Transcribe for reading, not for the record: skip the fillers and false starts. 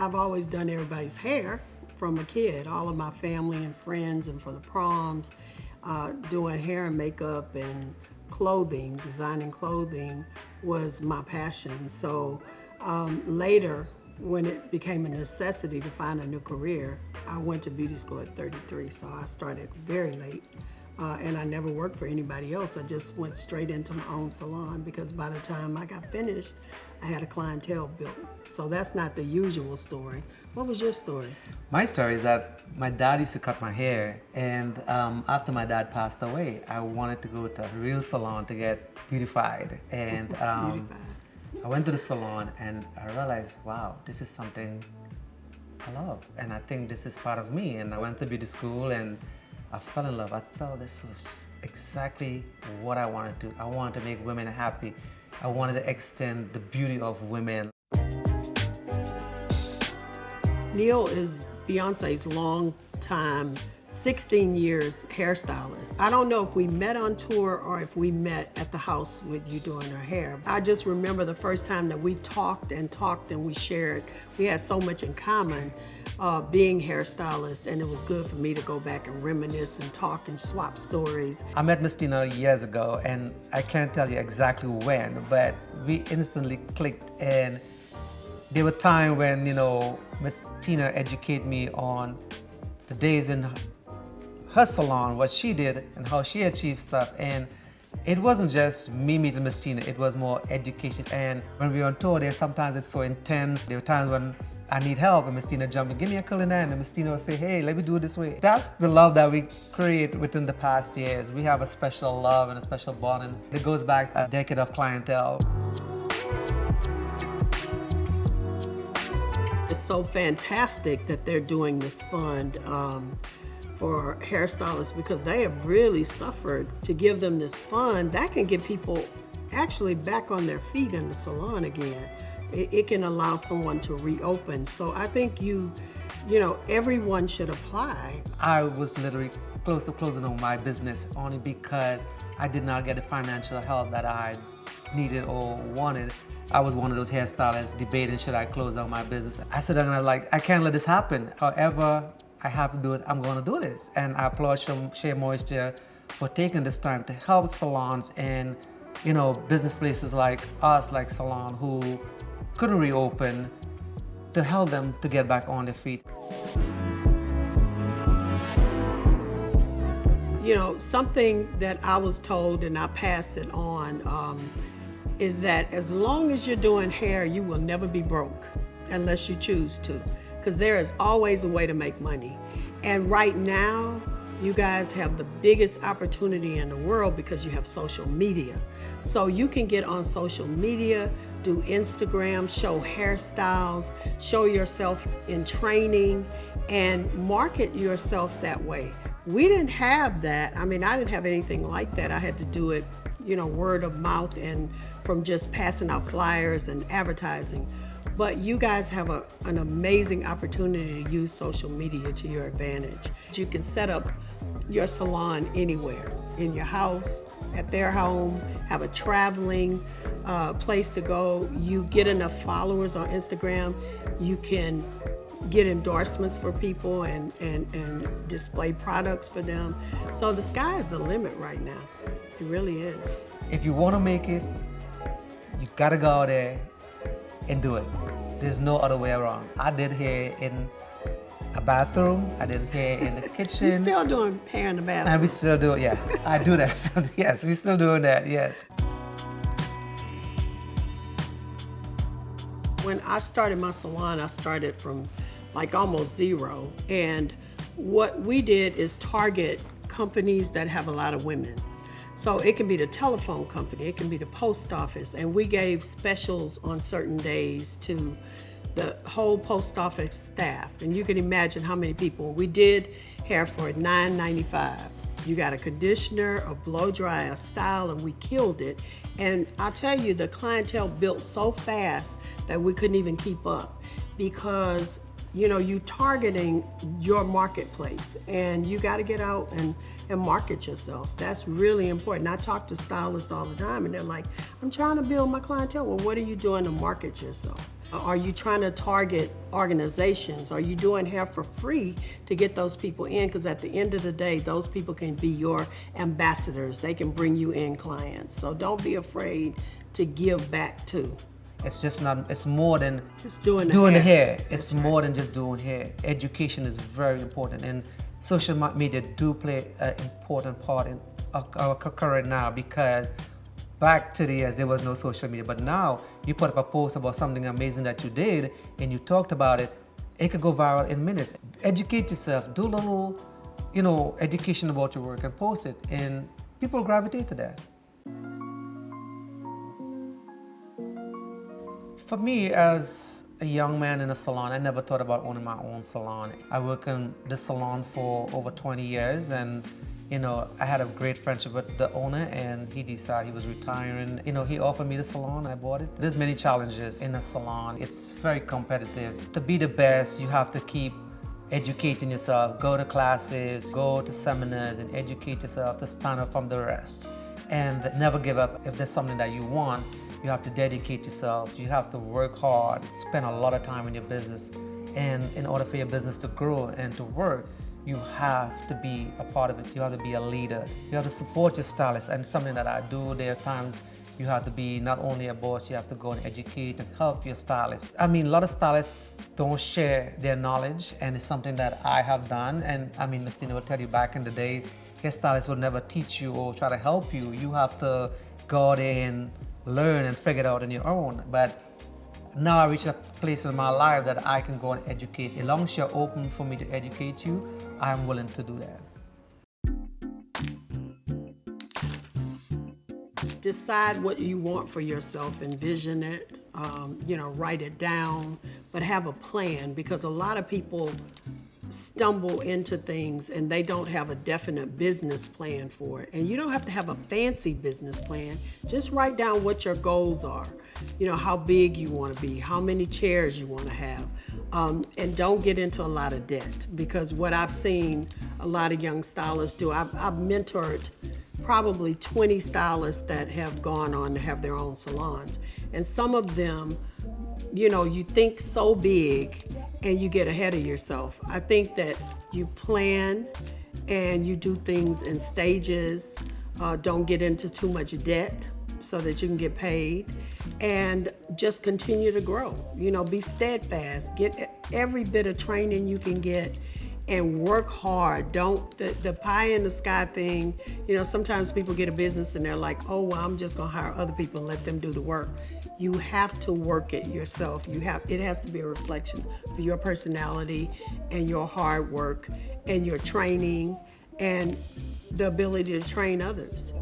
I've always done everybody's hair from a kid, all of my family and friends, and for the proms, doing hair and makeup and clothing, designing clothing was my passion. So later, when it became a necessity to find a new career, I went to beauty school at 33, so I started very late. And I never worked for anybody else. I just went straight into my own salon because by the time I got finished, I had a clientele built. So that's not the usual story. What was your story? My story is that my dad used to cut my hair, and after my dad passed away, I wanted to go to a real salon to get beautified. And I went to the salon and I realized, wow, this is something I love. And I think this is part of me. And I went to beauty school and I fell in love. I felt this was exactly what I wanted to do. I wanted to make women happy. I wanted to extend the beauty of women. Neal is Beyonce's long-time, 16 years hairstylist. I don't know if we met on tour or if we met at the house with you doing her hair. I just remember the first time that we talked and we shared. We had so much in common being hairstylists, and it was good for me to go back and reminisce and talk and swap stories. I met Miss Tina years ago, and I can't tell you exactly when, but we instantly clicked, and there were times when, you know, Miss Tina educated me on the days in her salon, what she did and how she achieved stuff. And it wasn't just me meeting Miss Tina, it was more education. And when we were on tour there, sometimes it's so intense. There were times when I need help and Miss Tina jumped in, give me a curl in there, and Miss Tina would say, hey, let me do it this way. That's the love that we create within the past years. We have a special love and a special bond, and it goes back a decade of clientele. It's so fantastic that they're doing this fund for hairstylists because they have really suffered. To give them this fund, that can get people actually back on their feet in the salon again. It can allow someone to reopen. So I think you know, everyone should apply. I was literally close to closing on my business only because I did not get the financial help that I needed or wanted. I was one of those hairstylists debating, should I close down my business? I said, I can't let this happen. However I have to do it, I'm going to do this. And I applaud Shea Moisture for taking this time to help salons and, you know, business places like us, like Salon, who couldn't reopen, to help them to get back on their feet. You know, something that I was told, and I passed it on, is that as long as you're doing hair, you will never be broke unless you choose to, because there is always a way to make money. And right now, you guys have the biggest opportunity in the world because you have social media. So you can get on social media, do Instagram, show hairstyles, show yourself in training, and market yourself that way. We didn't have that. I mean, I didn't have anything like that. I had to do it, you know, word of mouth and from just passing out flyers and advertising. But you guys have an amazing opportunity to use social media to your advantage. You can set up your salon anywhere, in your house, at their home, have a traveling place to go. You get enough followers on Instagram, you can get endorsements for people and display products for them. So the sky is the limit right now. It really is. If you want to make it, you gotta go out there and do it. There's no other way around. I did hair in a bathroom. I did hair in the kitchen. You're still doing hair in the bathroom. And we still do it, yeah. I do that. Yes, we're still doing that, yes. When I started my salon, I started from like almost zero. And what we did is target companies that have a lot of women. So it can be the telephone company, it can be the post office, and we gave specials on certain days to the whole post office staff. And you can imagine how many people. We did hair for $9.95. You got a conditioner, a blow dry, a style, and we killed it. And I'll tell you, the clientele built so fast that we couldn't even keep up because you targeting your marketplace, and you got to get out and market yourself. That's really important. I talk to stylists all the time, and they're like, I'm trying to build my clientele. Well, what are you doing to market yourself? Are you trying to target organizations? Are you doing hair for free to get those people in? Because at the end of the day, those people can be your ambassadors. They can bring you in clients. So don't be afraid to give back too. It's more than just doing the hair. It's more than just doing hair. Education is very important, and social media do play an important part in our career now, because back to the years there was no social media, but now you put up a post about something amazing that you did and you talked about it, it could go viral in minutes. Educate yourself, do a little, education about your work and post it, and people gravitate to that. For me, as a young man in a salon, I never thought about owning my own salon. I worked in this salon for over 20 years, and I had a great friendship with the owner, and he decided he was retiring. He offered me the salon, I bought it. There's many challenges in a salon. It's very competitive. To be the best, you have to keep educating yourself, go to classes, go to seminars, and educate yourself to stand out from the rest. And never give up. If there's something that you want, you have to dedicate yourself. You have to work hard, spend a lot of time in your business. And in order for your business to grow and to work, you have to be a part of it. You have to be a leader. You have to support your stylist, and something that I do. There are times you have to be not only a boss, you have to go and educate and help your stylist. I mean, a lot of stylists don't share their knowledge, and it's something that I have done. And I mean, Miss Tina will tell you, back in the day, hairstylists would never teach you or try to help you. You have to go there and learn and figure it out on your own. But now I reach a place in my life that I can go and educate. As long as you're open for me to educate you, I'm willing to do that. Decide what you want for yourself, envision it, write it down, but have a plan, because a lot of people stumble into things and they don't have a definite business plan for it. And you don't have to have a fancy business plan. Just write down what your goals are. How big you want to be, how many chairs you want to have, and don't get into a lot of debt, because what I've seen a lot of young stylists do, I've mentored probably 20 stylists that have gone on to have their own salons, and some of them, you think so big and you get ahead of yourself. I think that you plan and you do things in stages. Don't get into too much debt so that you can get paid, and just continue to grow. Be steadfast. Get every bit of training you can get and work hard. Don't, the pie in the sky thing, sometimes people get a business and they're like, oh, well, I'm just gonna hire other people and let them do the work. You have to work it yourself. It has to be a reflection of your personality and your hard work and your training and the ability to train others.